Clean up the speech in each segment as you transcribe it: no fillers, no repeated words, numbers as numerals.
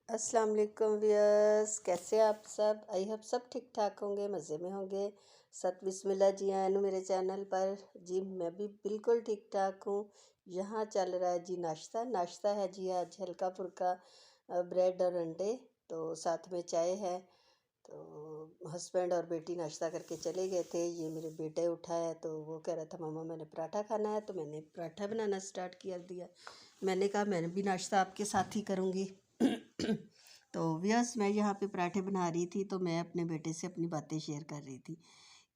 अस्सलाम वालेकुम व्यूअर्स, कैसे आप सब? आई होप सब ठीक ठाक होंगे, मज़े में होंगे। सत बिस्मिल्लाह जी, आया नु मेरे चैनल पर जी। मैं भी बिल्कुल ठीक ठाक हूँ। यहाँ चल रहा है जी नाश्ता। नाश्ता है जी आज हल्का फुल्का, ब्रेड और अंडे, तो साथ में चाय है। तो हस्बैंड और बेटी नाश्ता करके चले गए थे। ये मेरे बेटे उठा है तो वो कह रहा था मम्मा मैंने पराठा खाना है, तो मैंने पराठा बनाना स्टार्ट कर दिया। मैंने कहा मैंने भी नाश्ता आपके साथ ही करूँगी। तो व्यस मैं यहाँ पे पराठे बना रही थी, तो मैं अपने बेटे से अपनी बातें शेयर कर रही थी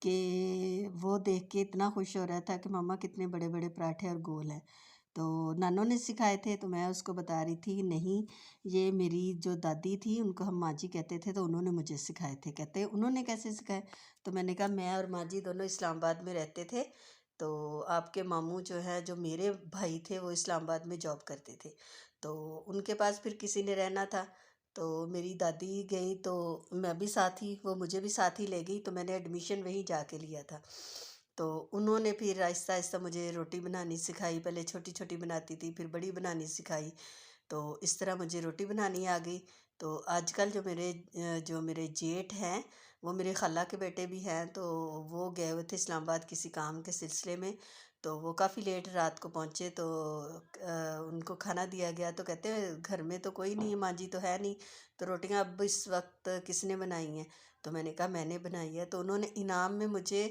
कि वो देख के इतना खुश हो रहा था कि मम्मा कितने बड़े बड़े पराठे और गोल हैं। तो नानों ने सिखाए थे, तो मैं उसको बता रही थी नहीं, ये मेरी जो दादी थी उनको हम माँ जी कहते थे, तो उन्होंने मुझे सिखाए थे। कहते उन्होंने कैसे सिखाए? तो मैंने कहा मैं और माँ जी दोनों इस्लामाबाद में रहते थे। तो आपके मामू जो है, जो मेरे भाई थे, वो इस्लामाबाद में जॉब करते थे। तो उनके पास फिर किसी ने रहना था। तो मेरी दादी गई तो मैं भी साथ ही, वो मुझे भी साथ ही ले गई, तो मैंने एडमिशन वहीं जाके लिया था। तो उन्होंने फिर आहिस्ता आहिस्ता मुझे रोटी बनानी सिखाई। पहले छोटी छोटी बनाती थी, फिर बड़ी बनानी सिखाई। तो इस तरह मुझे रोटी बनानी आ गई। तो आजकल जो मेरे जेठ हैं, वो मेरे खाला के बेटे भी हैं। तो वो गए हुए थे इस्लामाबाद किसी काम के सिलसिले में। तो वो काफ़ी लेट रात को पहुँचे। तो उनको खाना दिया गया, तो कहते हैं घर में तो कोई नहीं है, माँ जी तो है नहीं, तो रोटियां अब इस वक्त किसने बनाई हैं? तो मैंने कहा मैंने बनाई है। तो उन्होंने इनाम में मुझे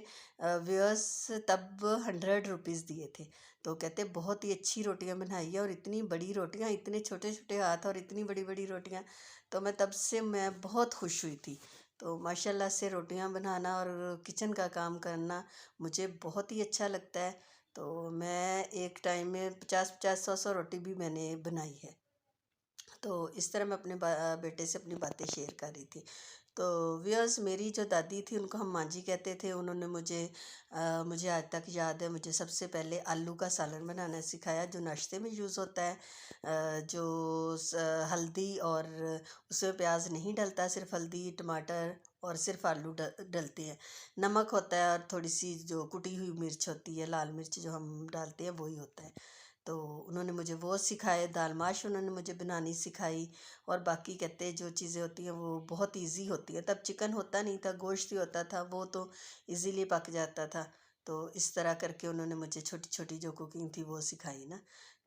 व्यर्स तब 100 रुपीज़ दिए थे। तो कहते बहुत ही अच्छी रोटियां बनाई है, और इतनी बड़ी रोटियां, इतने छोटे छोटे हाथ और इतनी बड़ी बड़ी रोटियां। तो मैं बहुत खुश हुई थी। तो माशाल्लाह से रोटियां बनाना और किचन का काम करना मुझे बहुत ही अच्छा लगता है। तो मैं एक टाइम में 50-50, 100-100 रोटी भी मैंने बनाई है। तो इस तरह मैं अपने बेटे से अपनी बातें शेयर कर रही थी। तो व्यूअर्स, मेरी जो दादी थी उनको हम माँ जी कहते थे। उन्होंने मुझे आज तक याद है, मुझे सबसे पहले आलू का सालन बनाना सिखाया, जो नाश्ते में यूज़ होता है। हल्दी और उसमें प्याज नहीं डलता, सिर्फ हल्दी टमाटर और सिर्फ आलू डलते हैं। नमक होता है और थोड़ी सी जो कुटी हुई मिर्च होती है, लाल मिर्च जो हम डालते हैं, वही होता है। तो उन्होंने मुझे वो सिखाए। दाल माश उन्होंने मुझे बनानी सिखाई। और बाकी कहते हैं जो चीज़ें होती हैं वो बहुत इजी होती हैं। तब चिकन होता नहीं था, गोश्त ही होता था, वो तो इजीली पक जाता था। तो इस तरह करके उन्होंने मुझे छोटी छोटी जो कुकिंग थी वो सिखाई ना।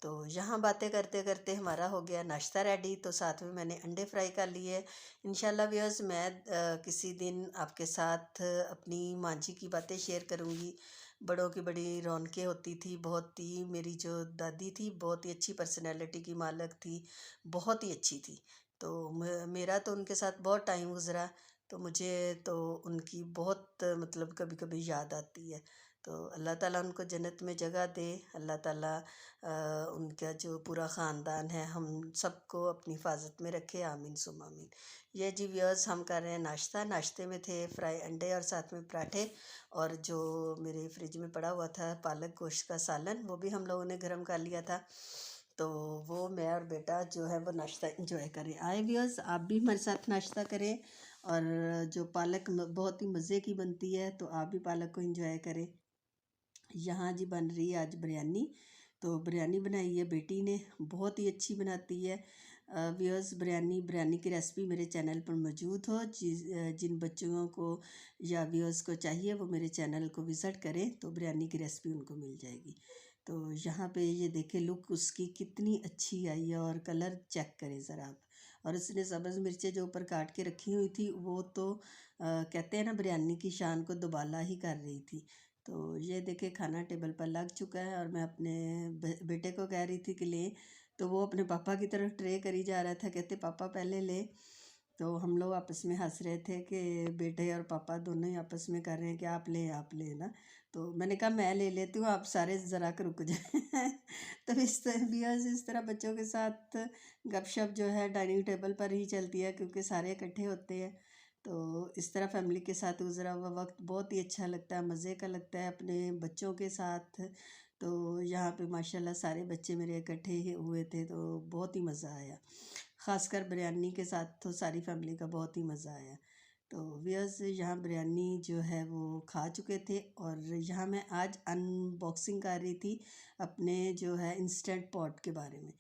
तो यहाँ बातें करते करते हमारा हो गया नाश्ता रेडी। तो साथ में मैंने अंडे फ्राई कर लिए। इंशाल्लाह व्यूअर्स, मैं किसी दिन आपके साथ अपनी माँ जी की बातें शेयर करूँगी। बड़ों की बड़ी रौनकें होती थी, बहुत ही। मेरी जो दादी थी बहुत ही अच्छी पर्सनैलिटी की मालक थी, बहुत ही अच्छी थी। तो मेरा तो उनके साथ बहुत टाइम गुज़रा। तो मुझे तो उनकी बहुत मतलब कभी कभी याद आती है। तो अल्लाह ताला उनको जन्नत में जगह दे। अल्लाह ताला उनका जो पूरा ख़ानदान है, हम सबको अपनी हिफाजत में रखे। आमीन सुम आमीन। ये जी व्यूअर्स, हम कर रहे हैं नाश्ता। नाश्ते में थे फ्राई अंडे और साथ में पराठे, और जो मेरे फ्रिज में पड़ा हुआ था पालक गोश्त का सालन, वो भी हम लोगों ने गर्म कर लिया था। तो वो मैं और बेटा जो है वो नाश्ता इंजॉय करें। आए व्यूअर्स, आप भी हमारे साथ नाश्ता करें। और जो पालक बहुत ही मज़े की बनती है, तो आप भी पालक को इंजॉय करें। यहाँ जी बन रही है आज बिरयानी। तो बिरयानी बनाई है बेटी ने, बहुत ही अच्छी बनाती है। व्यूअर्स, बिरयानी की रेसिपी मेरे चैनल पर मौजूद हो। जिन बच्चों को या व्यूअर्स को चाहिए वो मेरे चैनल को विज़िट करें, तो बिरयानी की रेसिपी उनको मिल जाएगी। तो यहाँ पे ये देखें, लुक उसकी कितनी अच्छी आई है, और कलर चेक करें ज़रा आप। और उसने सब्ज़ मिर्चें जो ऊपर काट के रखी हुई थी, वो तो कहते हैं ना, बिरयानी की शान को दुबाला ही कर रही थी। तो ये देखे, खाना टेबल पर लग चुका है, और मैं अपने बेटे को कह रही थी कि ले। तो वो अपने पापा की तरफ ट्रे करी जा रहा था, कहते पापा पहले ले। तो हम लोग आपस में हंस रहे थे कि बेटे और पापा दोनों ही आपस में कर रहे हैं कि आप ले ना। तो मैंने कहा मैं ले लेती हूँ, आप सारे ज़रा के रुक जाए। तो इस तरह बच्चों के साथ गपशप जो है डाइनिंग टेबल पर ही चलती है, क्योंकि सारे इकट्ठे होते हैं। तो इस तरह फैमिली के साथ गुज़रा हुआ वक्त बहुत ही अच्छा लगता है, मज़े का लगता है अपने बच्चों के साथ। तो यहाँ पे माशाल्लाह सारे बच्चे मेरे इकट्ठे ही हुए थे, तो बहुत ही मज़ा आया। ख़ासकर बिरयानी के साथ तो सारी फैमिली का बहुत ही मज़ा आया। तो व्यूअर्स, यहाँ बिरयानी जो है वो खा चुके थे, और यहाँ मैं आज अनबॉक्सिंग कर रही थी अपने जो है इंस्टेंट पॉट के बारे में।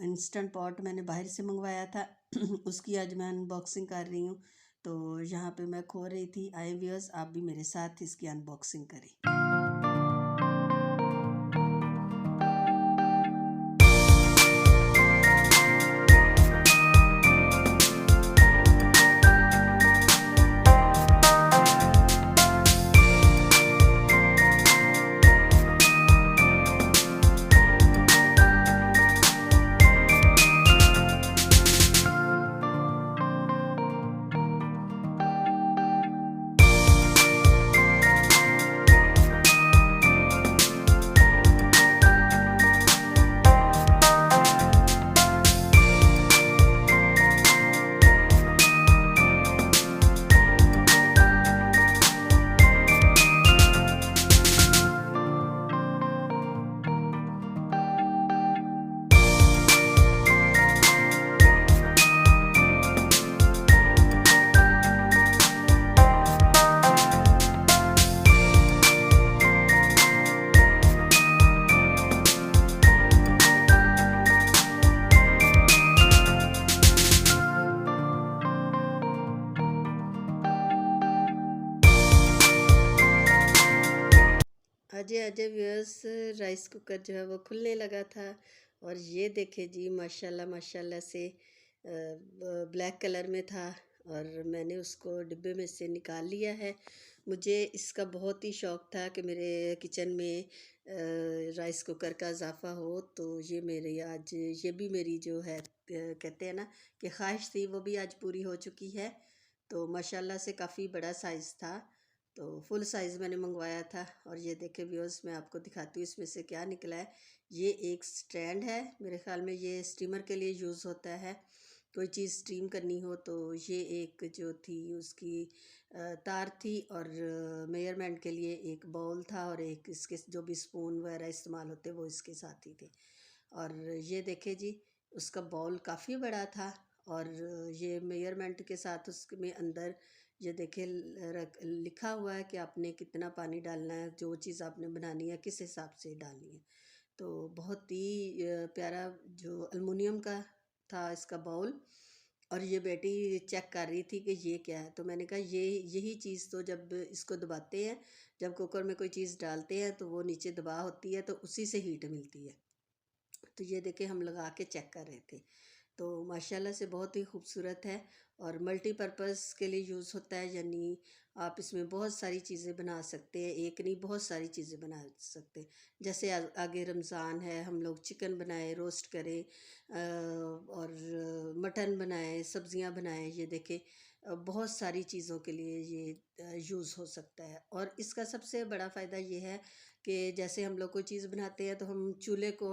इंस्टेंट पॉट मैंने बाहर से मंगवाया था। उसकी आज मैं अनबॉक्सिंग कर रही हूँ। तो यहाँ पे मैं खो रही थी। आए व्यूअर्स, आप भी मेरे साथ इसकी अनबॉक्सिंग करें। Ajay Ajay viewers, rice cooker जो है वो खुलने लगा था। और ये देखे जी, माशाल्लाह माशाल्लाह से ब्लैक कलर में था और मैंने उसको डिब्बे में से निकाल लिया है। मुझे इसका बहुत ही शौक़ था कि मेरे किचन में राइस कुकर का इजाफ़ा हो। तो ये मेरी आज, ये भी मेरी जो है कहते हैं ना कि ख्वाहिश थी, वो भी आज पूरी हो चुकी है। तो माशाल्लाह से काफ़ी बड़ा साइज़ था, तो फुल साइज़ मैंने मंगवाया था। और ये देखे व्यूअर्स, मैं आपको दिखाती हूँ इसमें से क्या निकला है। ये एक स्टैंड है, मेरे ख़्याल में ये स्टीमर के लिए यूज़ होता है। कोई चीज़ स्टीम करनी हो तो ये एक जो थी उसकी तार थी, और मेजरमेंट के लिए एक बाउल था, और एक इसके जो भी स्पून वगैरह इस्तेमाल होते वो इसके साथ ही थे। और ये देखे जी, उसका बाउल काफ़ी बड़ा था, और ये मेजरमेंट के साथ उसमें अंदर ये देखे लिखा हुआ है कि आपने कितना पानी डालना है, जो चीज़ आपने बनानी है किस हिसाब से डालनी है। तो बहुत ही प्यारा जो एल्युमिनियम का था इसका बाउल। और ये बेटी चेक कर रही थी कि ये क्या है, तो मैंने कहा ये यही चीज़, तो जब इसको दबाते हैं, जब कुकर में कोई चीज़ डालते हैं तो वो नीचे दबा होती है, तो उसी से हीट मिलती है। तो ये देखे हम लगा के चेक कर रहे थे। तो माशाल्लाह से बहुत ही खूबसूरत है, और मल्टीपर्पज़ के लिए यूज़ होता है, यानी आप इसमें बहुत सारी चीज़ें बना सकते हैं, एक नहीं बहुत सारी चीज़ें बना सकते हैं। जैसे आगे रमज़ान है, हम लोग चिकन बनाए, रोस्ट करें, और मटन बनाए, सब्जियां बनाए, ये देखें बहुत सारी चीज़ों के लिए ये यूज़ हो सकता है। और इसका सबसे बड़ा फ़ायदा ये है कि जैसे हम लोग कोई चीज़ बनाते हैं तो हम चूल्हे को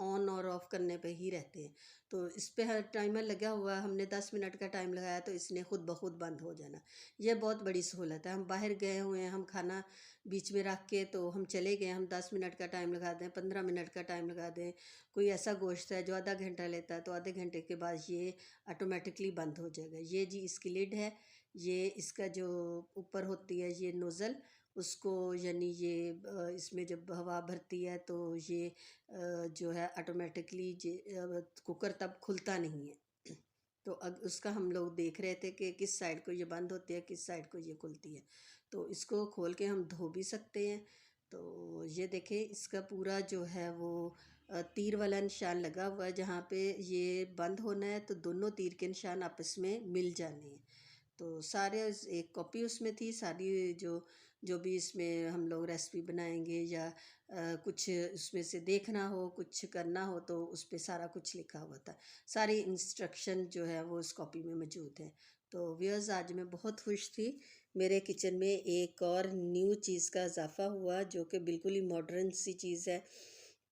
ऑन और ऑफ़ करने पे ही रहते हैं। तो इस पे हर टाइमर लगा हुआ है, हमने 10 मिनट का टाइम लगाया तो इसने खुद ब खुद बंद हो जाना। ये बहुत बड़ी सहूलत है। हम बाहर गए हुए हैं, हम खाना बीच में रख के तो हम चले गए, हम 10 मिनट का टाइम लगा दें, 15 मिनट का टाइम लगा दें। कोई ऐसा गोश्त है जो आधा घंटा लेता है, तो आधे घंटे के बाद ये ऑटोमेटिकली बंद हो जाएगा। ये जी इसकी लिड है। ये इसका जो ऊपर होती है ये नोज़ल, उसको यानी ये इसमें जब हवा भरती है तो ये जो है ऑटोमेटिकली कुकर तब खुलता नहीं है। तो अब उसका हम लोग देख रहे थे कि किस साइड को ये बंद होती है, किस साइड को ये खुलती है। तो इसको खोल के हम धो भी सकते हैं। तो ये देखें, इसका पूरा जो है वो तीर वाला निशान लगा हुआ है, जहाँ पे ये बंद होना है तो दोनों तीर के निशान आपस में मिल जाने हैं। तो सारे एक कॉपी उसमें थी सारी, जो जो भी इसमें हम लोग रेसिपी बनाएंगे या कुछ उसमें से देखना हो, कुछ करना हो, तो उस पे सारा कुछ लिखा हुआ था। सारी इंस्ट्रक्शन जो है वो उस कॉपी में मौजूद है। तो व्यूअर्स, आज मैं बहुत खुश थी। मेरे किचन में एक और न्यू चीज़ का इजाफ़ा हुआ जो कि बिल्कुल ही मॉडर्न सी चीज़ है।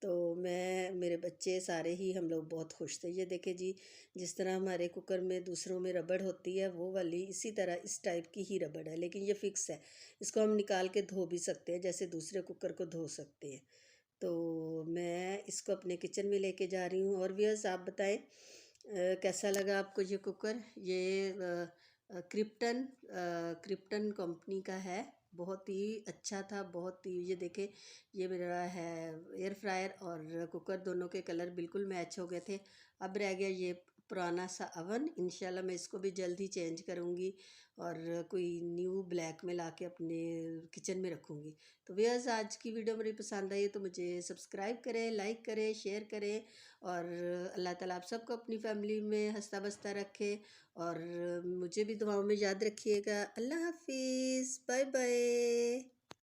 तो मैं, मेरे बच्चे सारे ही हम लोग बहुत खुश थे। ये देखें जी, जिस तरह हमारे कुकर में दूसरों में रबड़ होती है वो वाली इसी तरह इस टाइप की ही रबड़ है, लेकिन ये फ़िक्स है। इसको हम निकाल के धो भी सकते हैं, जैसे दूसरे कुकर को धो सकते हैं। तो मैं इसको अपने किचन में लेके जा रही हूँ। और व्यूअर्स, आप बताएं कैसा लगा आपको ये कुकर। ये क्रिप्टन कंपनी का है। बहुत ही अच्छा था, बहुत ही। ये देखे, ये मेरा है एयर फ्रायर और कुकर, दोनों के कलर बिल्कुल मैच हो गए थे। अब रह गया ये पुराना सा अवन। इंशाल्लाह मैं इसको भी जल्द ही चेंज करूँगी और कोई न्यू ब्लैक में लाके अपने किचन में रखूँगी। तो व्यूअर्स, आज की वीडियो मेरी पसंद आई है तो मुझे सब्सक्राइब करें, लाइक करें, शेयर करें और अल्लाह ताला आप सबको अपनी फैमिली में हंसता बसता रखे और मुझे भी दुआओं में याद रखिएगा। अल्लाह हाफिज़, बाय बाय।